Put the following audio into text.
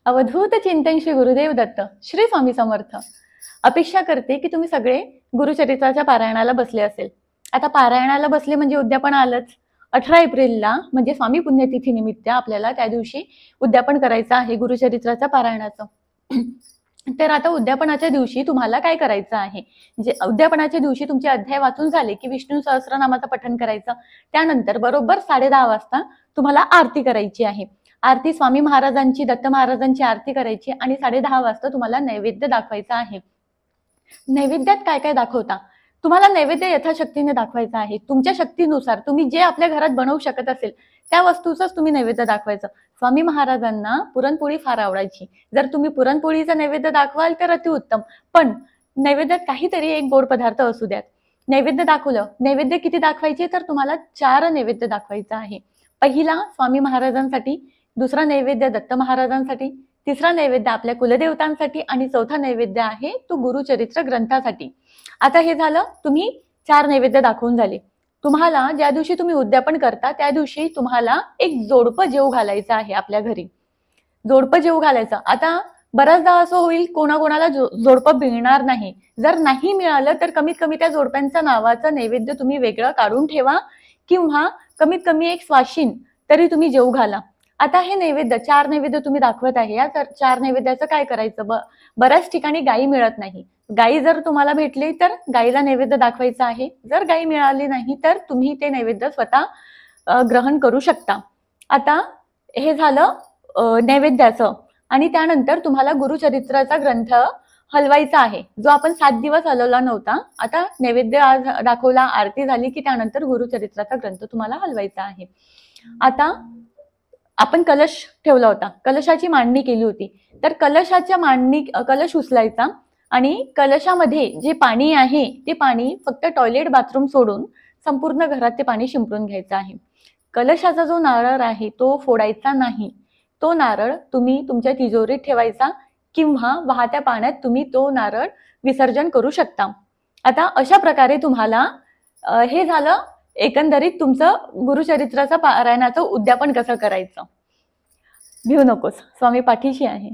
अवधूत चिंतन श्री गुरुदेव दत्त श्री स्वामी समर्थ। अपेक्षा करते की तुम्ही सगळे गुरुचरित्राच्या पारायणाला बसले असेल। आता पारायणाला बसले म्हणजे उद्यापन आलंच। 18 एप्रिलला म्हणजे स्वामी पुण्यतिथी निमित्त आपल्याला त्या दिवशी उद्यापन करायचं आहे गुरुचरित्राच्या पारायणाचं। तर आता उद्यापनाच्या दिवशी तुम्हाला काय करायचं आहे, म्हणजे उद्यापनाच्या दिवशी तुमचे अध्याय वाचून झाले की विष्णू सहस्रनामाचं पठण करायचं। त्यानंतर बरोबर 10:30 वाजता तुम्हाला आरती करायची आहे। आरती स्वामी महाराजांची, दत्त महाराजांची आरती करायची आणि 10:30 वाजता तुम्हाला नैवेद्य दाखवायचा आहे। नैवेद्यात काय काय दाखवता, तुम्हाला नैवेद्य यथाशक्तीने दाखवायचा आहे। तुमच्या शक्तीनुसार तुम्ही जे आपल्या घरात बनवू शकत असेल त्या वस्तूचंच तुम्ही नैवेद्य दाखवायचं। स्वामी महाराजांना पुरणपोळी फार आवडायची। जर तुम्ही पुरणपोळीचा नैवेद्य दाखवाल तर अतिउत्तम, पण नैवेद्यात काहीतरी एक गोड पदार्थ असू द्यात। नैवेद्य दाखवलं, नैवेद्य किती दाखवायचे तर तुम्हाला 4 नैवेद्य दाखवायचा आहे। पहिला स्वामी महाराजांसाठी, दुसरा नैवेद्य दत्त महाराजांसाठी, तिसरा नैवेद्य आपल्या कुलदेवतांसाठी आणि चौथा नैवेद्य आहे तो गुरुचरित्र ग्रंथासाठी। आता हे झालं, तुम्ही 4 नैवेद्य दाखवून झाले। तुम्हाला ज्या दिवशी तुम्ही उद्यापन करता त्या दिवशी तुम्हाला एक जोडपं जेव घालायचं आहे आपल्या घरी। जोडपं जेव घालायचं। आता बऱ्याचदा असं होईल कोणाकोणाला जोडपं मिळणार नाही। जर नाही मिळालं तर कमीत कमी त्या जोडप्यांच्या नावाचं नैवेद्य तुम्ही वेगळं काढून ठेवा किंवा कमीत कमी एक स्वाशीन तरी तुम्ही जेव घाला। आता हे नैवेद्य 4 नैवेद्य तुम्ही दाखवत आहे, या 4 नैवेद्याचं काय करायचं, बऱ्याच ठिकाणी गायी मिळत नाही। गायी जर तुम्हाला भेटली तर गायीला नैवेद्य दाखवायचा आहे। जर गायी मिळाली नाही तर तुम्ही ते नैवेद्य स्वतः ग्रहण करू शकता। आता हे झालं नैवेद्याचं, आणि त्यानंतर तुम्हाला गुरुचरित्राचा ग्रंथ हलवायचा आहे जो आपण 7 दिवस हलवला नव्हता। आता नैवेद्य आज दाखवला, आरती झाली की त्यानंतर गुरुचरित्राचा ग्रंथ तुम्हाला हलवायचा आहे। आता आपण कलश ठेवला होता, कलशाची मांडणी केली होती, तर कलश उचलायचा आणि कलशामध्ये जे पाणी आहे ते पाणी फक्त टॉयलेट बाथरूम सोडून संपूर्ण घरात ते पाणी शिंपडून घ्यायचं आहे। कलशाचा जो नारळ आहे तो फोडायचा नाही। तो नारळ तुम्ही तुमच्या तिजोरीत ठेवायचा किंवा वाहत्या पाण्यात तुम्ही तो नारळ विसर्जन करू शकता। आता अशा प्रकारे तुम्हाला हे झालं एकंदरीत तुमचं गुरुचरित्राचं पारायणाचं उद्यापन कसं करायचं। भिवू नकोस, स्वामी पाठीशी आहे।